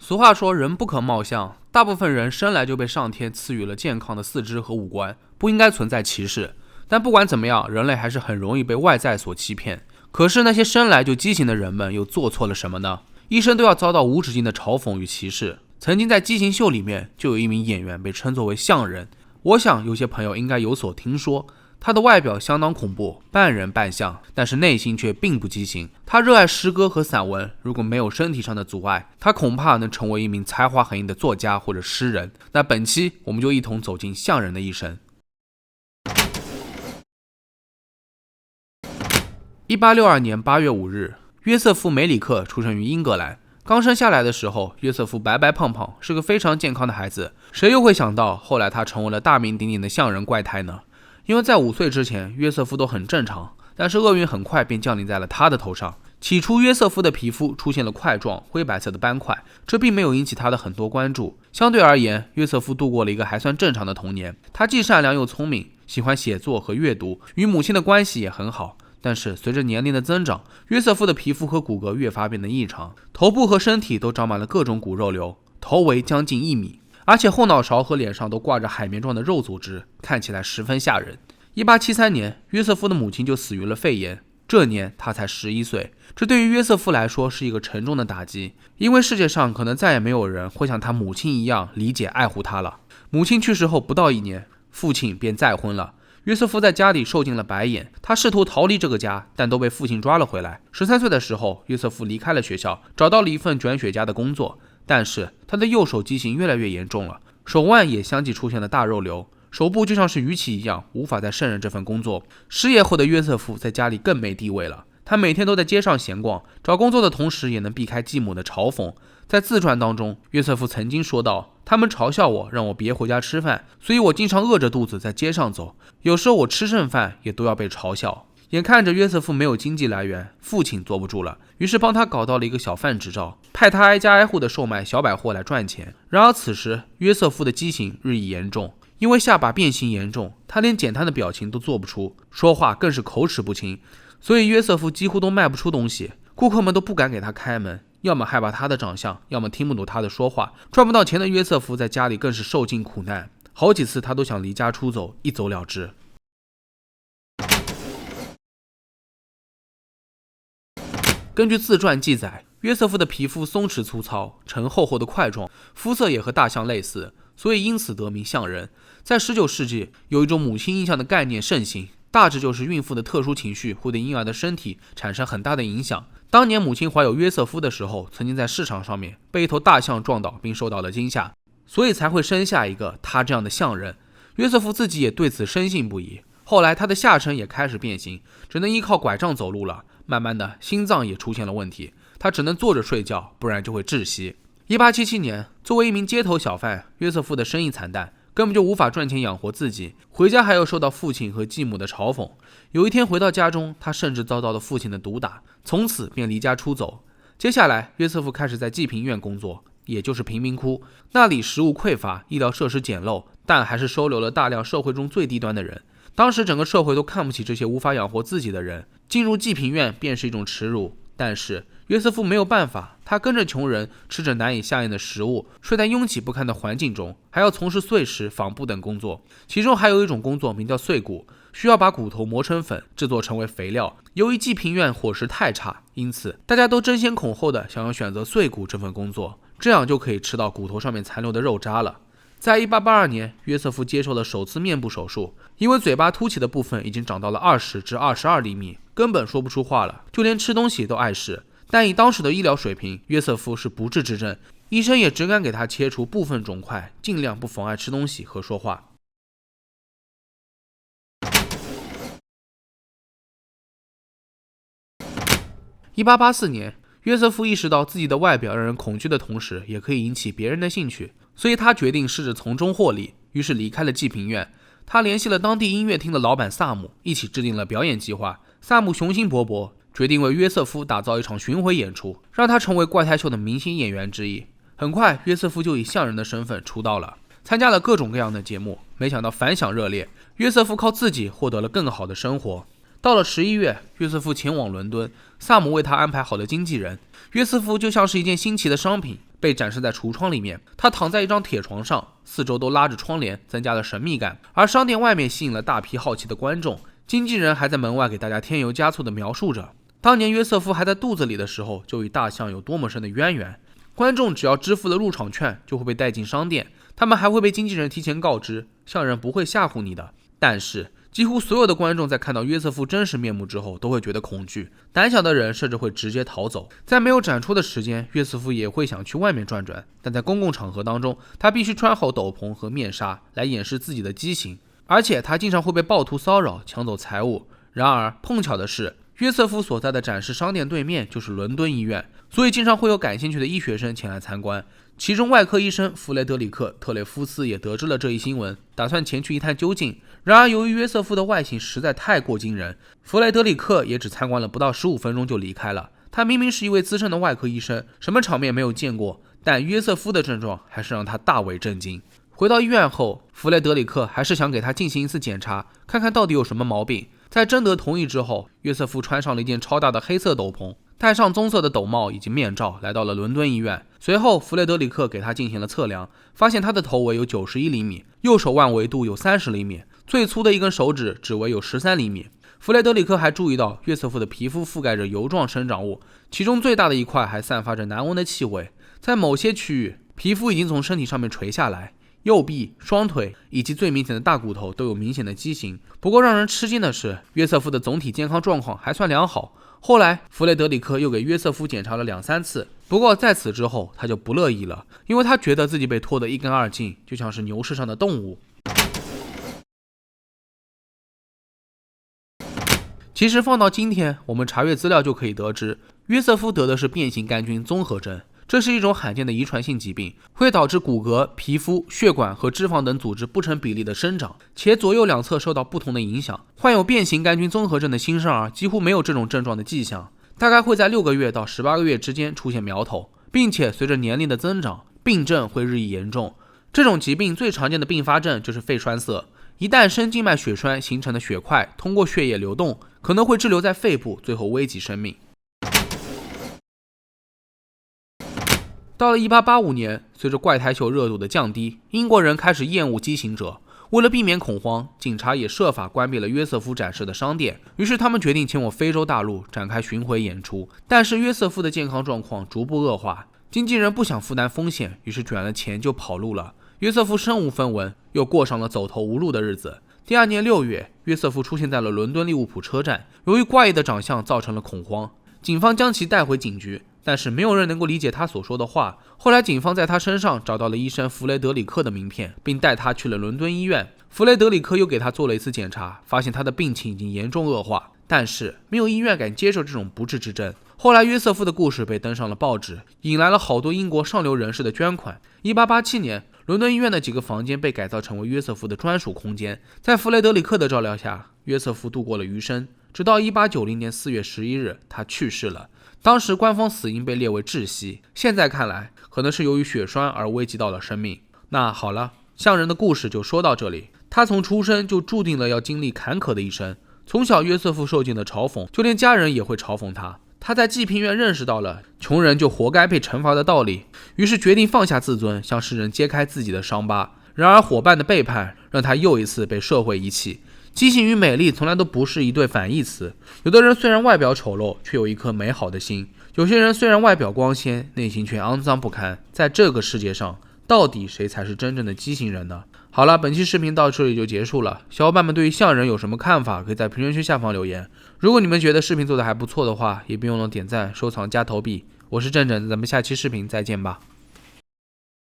俗话说人不可貌相，大部分人生来就被上天赐予了健康的四肢和五官，不应该存在歧视。但不管怎么样，人类还是很容易被外在所欺骗。可是那些生来就畸形的人们又做错了什么呢？一生都要遭到无止境的嘲讽与歧视。曾经在畸形秀里面就有一名演员被称作为象人，我想有些朋友应该有所听说。他的外表相当恐怖，半人半象，但是内心却并不畸形。他热爱诗歌和散文，如果没有身体上的阻碍，他恐怕能成为一名才华横溢的作家或者诗人。那本期我们就一同走进象人的一生。1862年8月5日，约瑟夫·梅里克出生于英格兰。刚生下来的时候，约瑟夫白白胖胖，是个非常健康的孩子。谁又会想到后来他成为了大名鼎鼎的象人怪胎呢？因为在5岁之前，约瑟夫都很正常，但是厄运很快便降临在了他的头上。起初，约瑟夫的皮肤出现了块状灰白色的斑块，这并没有引起他的很多关注。相对而言，约瑟夫度过了一个还算正常的童年。他既善良又聪明，喜欢写作和阅读，与母亲的关系也很好。但是随着年龄的增长，约瑟夫的皮肤和骨骼越发变得异常，头部和身体都长满了各种骨肉瘤，头围将近1米。而且后脑勺和脸上都挂着海绵状的肉组织，看起来十分吓人。1873年，约瑟夫的母亲就死于了肺炎，这年他才11岁。这对于约瑟夫来说是一个沉重的打击，因为世界上可能再也没有人会像他母亲一样理解爱护他了。母亲去世后不到1年，父亲便再婚了。约瑟夫在家里受尽了白眼，他试图逃离这个家，但都被父亲抓了回来。13岁的时候，约瑟夫离开了学校，找到了一份卷雪家的工作。但是他的右手畸形越来越严重了，手腕也相继出现了大肉瘤，手部就像是鱼鳍一样，无法再胜任这份工作。失业后的约瑟夫在家里更没地位了，他每天都在街上闲逛，找工作的同时也能避开继母的嘲讽。在自传当中，约瑟夫曾经说道，他们嘲笑我，让我别回家吃饭，所以我经常饿着肚子在街上走，有时候我吃剩饭也都要被嘲笑。眼看着约瑟夫没有经济来源，父亲坐不住了，于是帮他搞到了一个小贩执照，派他挨家挨户的售卖小百货来赚钱。然而此时约瑟夫的畸形日益严重，因为下巴变形严重，他连简单的表情都做不出，说话更是口齿不清，所以约瑟夫几乎都卖不出东西，顾客们都不敢给他开门，要么害怕他的长相，要么听不懂他的说话。赚不到钱的约瑟夫在家里更是受尽苦难，好几次他都想离家出走，一走了之。根据自传记载，约瑟夫的皮肤松弛粗糙，呈厚厚的块状，肤色也和大象类似，所以因此得名象人。在19世纪，有一种母亲印象的概念盛行，大致就是孕妇的特殊情绪会对婴儿的身体产生很大的影响。当年母亲怀有约瑟夫的时候，曾经在市场上面被一头大象撞倒，并受到了惊吓，所以才会生下一个他这样的象人。约瑟夫自己也对此深信不疑。后来他的下身也开始变形，只能依靠拐杖走路了。慢慢的，心脏也出现了问题，他只能坐着睡觉，不然就会窒息。1877年，作为一名街头小贩，约瑟夫的生意惨淡，根本就无法赚钱养活自己，回家还要受到父亲和继母的嘲讽。有一天回到家中，他甚至遭到了父亲的毒打，从此便离家出走。接下来，约瑟夫开始在济贫院工作，也就是贫民窟，那里食物匮乏，医疗设施简陋，但还是收留了大量社会中最低端的人。当时整个社会都看不起这些无法养活自己的人，进入济贫院便是一种耻辱。但是约瑟夫没有办法，他跟着穷人吃着难以下咽的食物，睡在拥挤不堪的环境中，还要从事碎石、纺布等工作。其中还有一种工作名叫碎骨，需要把骨头磨成粉，制作成为肥料。由于济贫院伙食太差，因此大家都争先恐后的想要选择碎骨这份工作，这样就可以吃到骨头上面残留的肉渣了。在1882年，约瑟夫接受了首次面部手术，因为嘴巴凸起的部分已经长到了20至22厘米，根本说不出话了，就连吃东西都碍事。但以当时的医疗水平，约瑟夫是不治之症，医生也只敢给他切除部分肿块，尽量不妨碍吃东西和说话。1884年，约瑟夫意识到自己的外表让人恐惧的同时，也可以引起别人的兴趣，所以他决定试着从中获利，于是离开了济贫院。他联系了当地音乐厅的老板萨姆，一起制定了表演计划。萨姆雄心勃勃，决定为约瑟夫打造一场巡回演出，让他成为怪胎秀的明星演员之一。很快，约瑟夫就以象人的身份出道了，参加了各种各样的节目，没想到反响热烈。约瑟夫靠自己获得了更好的生活。到了11月，约瑟夫前往伦敦，萨姆为他安排好了经纪人。约瑟夫就像是一件新奇的商品，被展示在橱窗里面。他躺在一张铁床上，四周都拉着窗帘，增加了神秘感。而商店外面吸引了大批好奇的观众，经纪人还在门外给大家添油加醋地描述着当年约瑟夫还在肚子里的时候就与大象有多么深的渊源。观众只要支付了入场券就会被带进商店，他们还会被经纪人提前告知，象人不会吓唬你的。但是几乎所有的观众在看到约瑟夫真实面目之后都会觉得恐惧，胆小的人甚至会直接逃走。在没有展出的时间，约瑟夫也会想去外面转转，但在公共场合当中，他必须穿好斗篷和面纱来掩饰自己的畸形，而且他经常会被暴徒骚扰抢走财物。然而碰巧的是，约瑟夫所在的展示商店对面就是伦敦医院，所以经常会有感兴趣的医学生前来参观。其中外科医生弗雷德里克·特雷夫斯也得知了这一新闻，打算前去一探究竟。然而由于约瑟夫的外形实在太过惊人，弗雷德里克也只参观了不到15分钟就离开了。他明明是一位资深的外科医生，什么场面没有见过，但约瑟夫的症状还是让他大为震惊。回到医院后，弗雷德里克还是想给他进行一次检查，看看到底有什么毛病。在征得同意之后，约瑟夫穿上了一件超大的黑色斗篷，戴上棕色的斗帽以及面罩，来到了伦敦医院。随后弗雷德里克给他进行了测量，发现他的头围有91厘米，右手腕围度有30厘米，最粗的一根手指只围有13厘米。弗雷德里克还注意到约瑟夫的皮肤覆盖着油状生长物，其中最大的一块还散发着难闻的气味。在某些区域，皮肤已经从身体上面垂下来，右臂、双腿以及最明显的大骨头都有明显的畸形。不过让人吃惊的是，约瑟夫的总体健康状况还算良好。后来弗雷德里克又给约瑟夫检查了2-3次，不过在此之后他就不乐意了，因为他觉得自己被拖得一干二净，就像是牛市上的动物。其实放到今天，我们查阅资料就可以得知，约瑟夫得的是变形杆菌综合征。这是一种罕见的遗传性疾病，会导致骨骼、皮肤、血管和脂肪等组织不成比例的生长，且左右两侧受到不同的影响。患有变形杆菌综合征的新生儿几乎没有这种症状的迹象，大概会在6个月到18个月之间出现苗头，并且随着年龄的增长，病症会日益严重。这种疾病最常见的并发症就是肺栓塞，一旦深静脉血栓形成的血块通过血液流动，可能会滞留在肺部，最后危及生命。到了1885年，随着怪胎秀热度的降低，英国人开始厌恶畸形者。为了避免恐慌，警察也设法关闭了约瑟夫展示的商店。于是他们决定前往非洲大陆展开巡回演出。但是约瑟夫的健康状况逐步恶化，经纪人不想负担风险，于是卷了钱就跑路了。约瑟夫身无分文，又过上了走投无路的日子。第2年6月，约瑟夫出现在了伦敦利物浦车站，由于怪异的长相造成了恐慌，警方将其带回警局。但是没有人能够理解他所说的话。后来警方在他身上找到了医生弗雷德里克的名片，并带他去了伦敦医院。弗雷德里克又给他做了一次检查，发现他的病情已经严重恶化，但是没有医院敢接受这种不治之症。后来约瑟夫的故事被登上了报纸，引来了好多英国上流人士的捐款。1887年，伦敦医院的几个房间被改造成为约瑟夫的专属空间。在弗雷德里克的照料下，约瑟夫度过了余生，直到1890年4月11日，他去世了。当时官方死因被列为窒息，现在看来可能是由于血栓而危及到了生命。那好了，象人的故事就说到这里。他从出生就注定了要经历坎坷的一生，从小约瑟夫受尽了嘲讽，就连家人也会嘲讽他。他在济贫院认识到了穷人就活该被惩罚的道理，于是决定放下自尊，向世人揭开自己的伤疤。然而伙伴的背叛让他又一次被社会遗弃。畸形与美丽从来都不是一对反义词，有的人虽然外表丑陋，却有一颗美好的心；有些人虽然外表光鲜，内心却肮脏不堪。在这个世界上，到底谁才是真正的畸形人呢？好了，本期视频到这里就结束了。小伙伴们对于象人有什么看法，可以在评论区下方留言。如果你们觉得视频做得还不错的话，也别忘了点赞、收藏加投币。我是正正，咱们下期视频再见吧。